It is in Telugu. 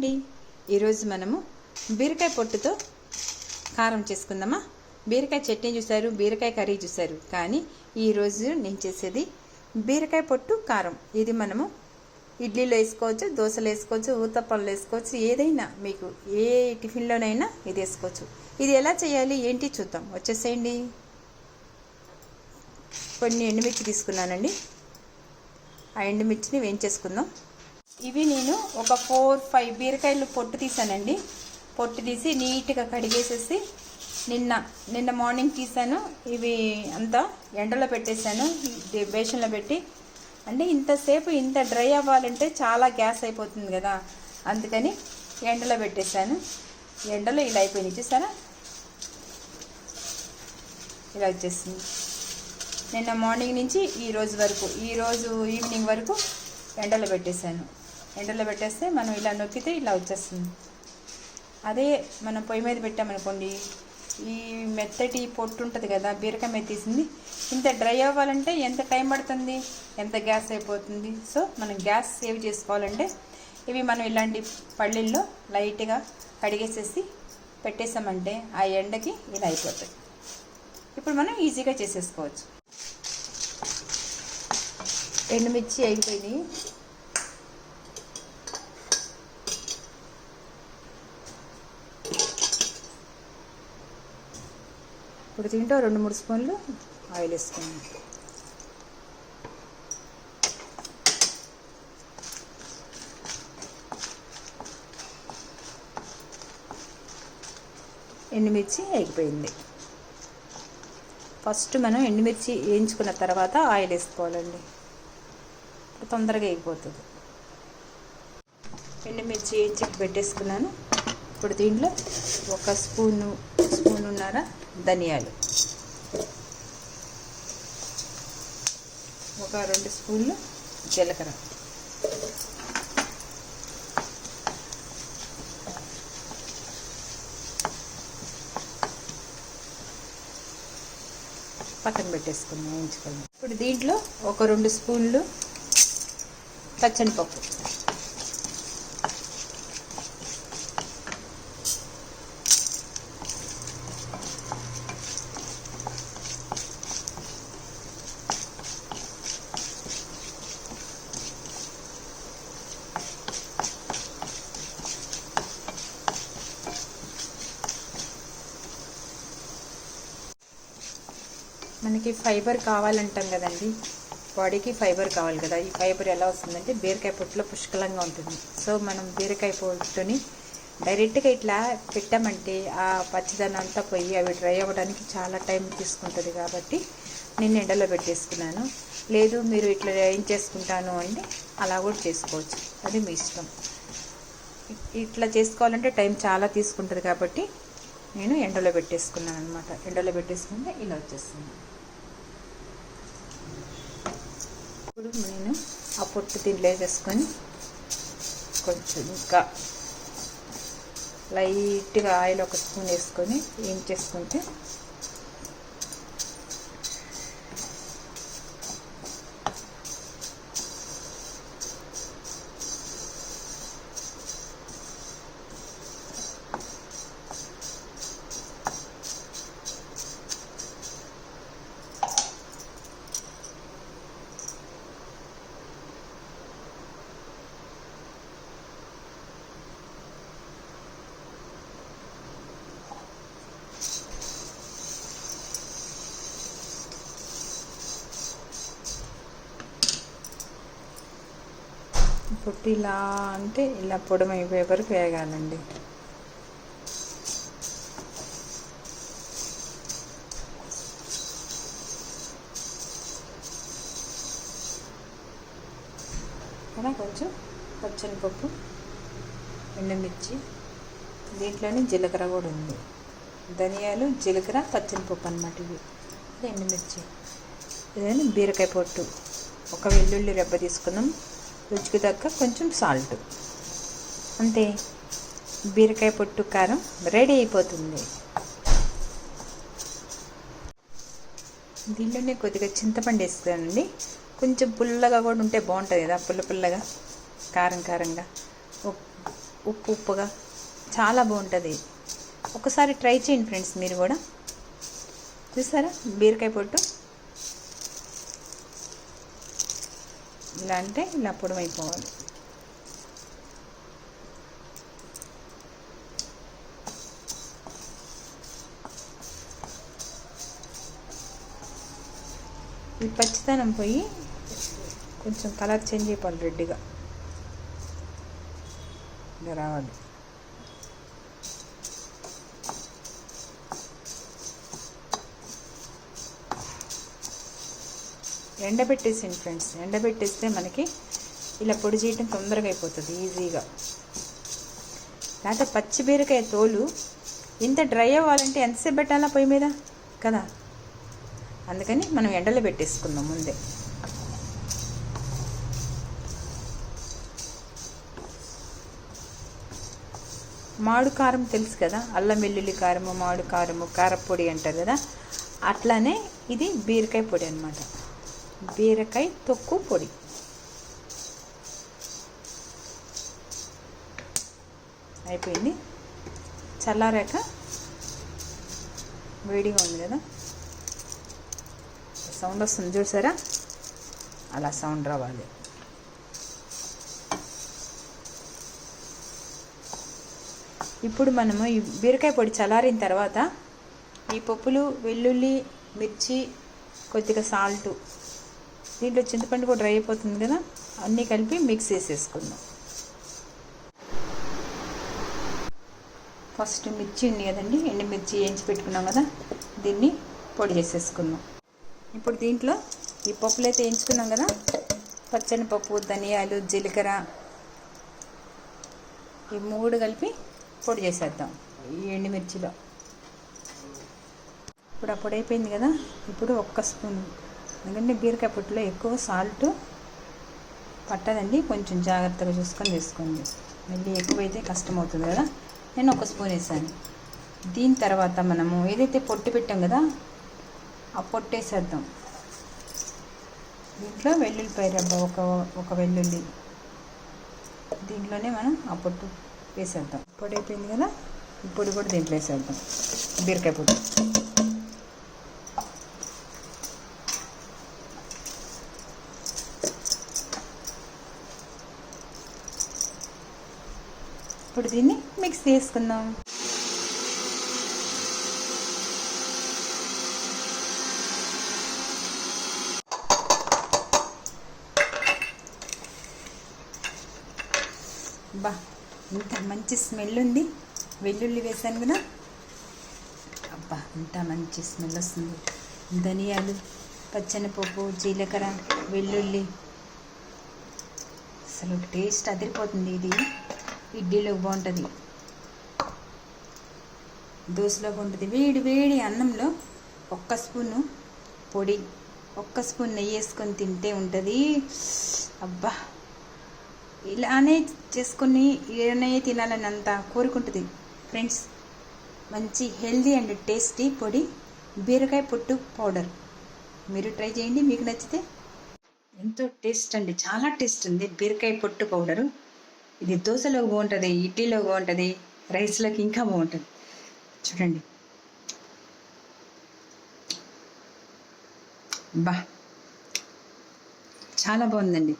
అండి. ఈరోజు మనము బీరకాయ పొట్టుతో కారం చేసుకుందామా. బీరకాయ చట్నీ చూసారు, బీరకాయ కర్రీ చూసారు, కానీ ఈరోజు నేను చేసేది బీరకాయ పొట్టు కారం. ఇది మనము ఇడ్లీలో వేసుకోవచ్చు, దోశలో వేసుకోవచ్చు, ఊతప్పంలో వేసుకోవచ్చు, ఏదైనా మీకు ఏ టిఫిన్లోనైనా ఇది వేసుకోవచ్చు. ఇది ఎలా చేయాలి ఏంటి చూద్దాం, వచ్చేసేయండి. కొన్ని ఎండుమిర్చి తీసుకున్నానండి. ఆ ఎండుమిర్చిని వేయించేసుకుందాం. ఇవి నేను ఒక 4-5 బీరకాయలు పొట్టు తీసానండి. పొట్టు తీసి నీట్గా కడిగేసేసి నిన్న మార్నింగ్ తీసాను. ఇవి అంతా ఎండలో పెట్టేశాను, బేషన్లో పెట్టి. అంటే ఇంతసేపు ఇంత డ్రై అవ్వాలంటే చాలా గ్యాస్ అయిపోతుంది కదా, అందుకని ఎండలో పెట్టేశాను. ఎండలో ఇలా అయిపోయింది చూసారా, ఇలా వచ్చేసింది. నిన్న మార్నింగ్ నుంచి ఈరోజు ఈవినింగ్ వరకు ఎండలో పెట్టేశాను. ఎండలో పెట్టేస్తే మనం ఇలా నొక్కితే ఇలా వచ్చేస్తుంది. అదే మనం పొయ్యి మీద పెట్టామనుకోండి, ఈ మెత్తటి పొట్టు ఉంటుంది కదా, బీరకాయ మీద తీసింది, ఇంత డ్రై అవ్వాలంటే ఎంత టైం పడుతుంది, ఎంత గ్యాస్ అయిపోతుంది. సో మనం గ్యాస్ సేవ్ చేసుకోవాలంటే ఇవి మనం ఇలాంటి పళ్ళిల్లో లైట్గా కడిగేసేసి పెట్టేసామంటే ఆ ఎండకి ఇలా అయిపోతాయి. ఇప్పుడు మనం ఈజీగా చేసేసుకోవచ్చు. ఎండుమిర్చి అయిపోయినాయి. ఇప్పుడు తింటూ 2-3 స్పూన్లు ఆయిల్ వేసుకున్నాం. ఎండుమిర్చి అయిపోయింది. ఫస్ట్ మనం ఎండుమిర్చి వేయించుకున్న తర్వాత ఆయిల్ వేసుకోవాలండి, తొందరగా అయిపోతుంది. ఎండుమిర్చి వేయించి పెట్టేసుకున్నాను. ఇప్పుడు దీంట్లో ఒక స్పూనున్నర ధనియాలు, ఒక 2 స్పూన్లు జీలకర్ర, పక్కన పెట్టేసుకున్నాం, వేయించుకున్నాం. ఇప్పుడు దీంట్లో ఒక 2 స్పూన్లు పచ్చనిపప్పు, మనకి ఫైబర్ కావాలంటాం కదండి, బాడీకి ఫైబర్ కావాలి కదా. ఈ ఫైబర్ ఎలా వస్తుందంటే బీరకాయ పొట్టులో పుష్కలంగా ఉంటుంది. సో మనం బీరకాయ పొట్టుని డైరెక్ట్గా ఇట్లా పెట్టామంటే ఆ పచ్చిదనం అంతా పోయి అవి డ్రై అవ్వడానికి చాలా టైం తీసుకుంటుంది. కాబట్టి నేను ఎండలో పెట్టేసుకున్నాను. లేదు మీరు ఇట్లా ఏం చేసుకుంటాను అంటే అలా కూడా చేసుకోవచ్చు, అది మీ ఇష్టం. ఇట్లా చేసుకోవాలంటే టైం చాలా తీసుకుంటుంది కాబట్టి నేను ఎండలో పెట్టేసుకున్నాను అనమాట. ఎండలో పెట్టేసుకుంటే ఇలా వచ్చేస్తుంది. ఇప్పుడు నేను ఆ పొట్టు దీంట్లో వేసేసుకొని కొంచెం ఇంకా లైట్గా ఆయిల్ 1 స్పూన్ వేసుకొని ఏం చేసుకుంటే పొట్టు ఇలా అంటే ఇలా పొడమైపోయే వరకు వేగాలండి. అలా కొంచెం పచ్చనిపప్పు, ఎండుమిర్చి, దీంట్లోనే జీలకర్ర కూడా ఉంది. ధనియాలు, జీలకర్ర, పచ్చనిపప్పు అన్నమాట. ఇవి ఎండుమిర్చి, ఇదేనా బీరకాయ పొట్టు, ఒక వెల్లుల్లి రెబ్బ తీసుకుందాం, రుచికి తగ్గ కొంచెం సాల్ట్, అంతే. బీరకాయ పొట్టు కారం రెడీ అయిపోతుంది. దీంట్లోనే కొద్దిగా చింతపండు వేస్తానండి. కొంచెం పుల్లగా కూడా ఉంటే బాగుంటుంది కదా, పుల్లగా కారం కారంగా. ఉప్పు ఉప్పుగా చాలా బాగుంటుంది. ఒకసారి ట్రై చేయండి ఫ్రెండ్స్ మీరు కూడా. చూసారా బీరకాయ పొట్టు ఇలా అంటే ఇలా పొడవైపోవాలి. ఈ పచ్చితనం పోయి కొంచెం కలర్ చేంజ్ అయిపోవాలి, రెడ్గా ఇలా రావాలి. ఎండబెట్టేసింది ఫ్రెండ్స్. ఎండబెట్టేస్తే మనకి ఇలా పొడి చేయడం తొందరగా అయిపోతుంది ఈజీగా. లేకపోతే పచ్చి బీరకాయ తోలు ఇంత డ్రై అవ్వాలంటే ఎంతసేపు పెట్టాలా పొయ్యి మీద కదా, అందుకని మనం ఎండలో పెట్టేసుకుందాం ముందే. మామిడి కారం తెలుసు కదా, అల్లం వెల్లుల్లి కారము, మామిడి కారము, కారపొడి అంటారు కదా, అట్లానే ఇది బీరకాయ పొడి అన్నమాట. బీరకాయ తొక్కు పొడి. అయిపోయింది. చల్లారాక వేడిగా ఉంది కదా, సౌండ్ వస్తుంది చూసారా, అలా సౌండ్ రావాలి. ఇప్పుడు మనము ఈ బీరకాయ పొడి చల్లారిన తర్వాత ఈ పప్పులు, వెల్లుల్లి, మిర్చి, కొద్దిగా సాల్ట్, దీంట్లో చింతపండు కూడా డ్రై అయిపోతుంది కదా, అన్నీ కలిపి మిక్స్ చేసేసుకుందాం. ఫస్ట్ మిర్చి ఉంది కదండి, ఎండుమిర్చి వేయించి పెట్టుకున్నాం కదా, దీన్ని పొడి చేసేసుకుందాం. ఇప్పుడు దీంట్లో ఈ పప్పులు అయితే వేయించుకున్నాం కదా, పచ్చని పప్పు, ధనియాలు, జీలకర్ర, ఈ 3 కలిపి పొడి చేసేద్దాం ఈ ఎండుమిర్చిలో. ఇప్పుడు ఆ పొడి అయిపోయింది కదా, ఇప్పుడు 1 స్పూన్, ఎందుకంటే బీరకాయ పొట్టులో ఎక్కువ సాల్ట్ పట్టదండి, కొంచెం జాగ్రత్తగా చూసుకొని వేసుకోండి, మళ్ళీ ఎక్కువైతే కష్టం అవుతుంది కదా. నేను 1 స్పూన్ వేసాను. దీని తర్వాత మనము ఏదైతే పొట్టు పెట్టాం కదా, ఆ పొట్టు వేసేద్దాం. దీంట్లో వెల్లుల్లిపాయ రబ్బ ఒక వెల్లుల్లి, దీంట్లోనే మనం ఆ పొట్టు వేసేద్దాం. పొడి అయిపోయింది కదా, ఈ పొడి కూడా దీంట్లో వేసేద్దాం, బీరకాయ పొడి. ఇప్పుడు దీన్ని మిక్స్ చేసుకుందాం. బా ఇంత మంచి స్మెల్ ఉంది, వెల్లుల్లి వేసాను కదా, అబ్బా ఇంత మంచి స్మెల్ వస్తుంది. ధనియాలు, పచ్చనిపప్పు, జీలకర్ర, వెల్లుల్లి, అసలు టేస్ట్ అదిరిపోతుంది. ఇది ఇడ్లీలోకి బాగుంటుంది, దోశలో బాగుంటుంది. వేడి వేడి అన్నంలో 1 స్పూను పొడి, 1 స్పూన్ నెయ్యి వేసుకొని తింటే ఉంటుంది. అబ్బా ఇలానే చేసుకొని ఇలానే తినాలని అంత కోరుకుంటుంది ఫ్రెండ్స్. మంచి హెల్దీ అండ్ టేస్టీ పొడి బీరకాయ పొట్టు పౌడర్. మీరు ట్రై చేయండి, మీకు నచ్చితే. ఎంతో టేస్ట్ అండి, చాలా టేస్ట్ ఉంది బీరకాయ పొట్టు పౌడరు. ఇది దోశలోకి బాగుంటుంది, ఇడ్లీలోకి బాగుంటుంది, రైస్లోకి ఇంకా బాగుంటుంది. చూడండి, బా చాలా బాగుందండి.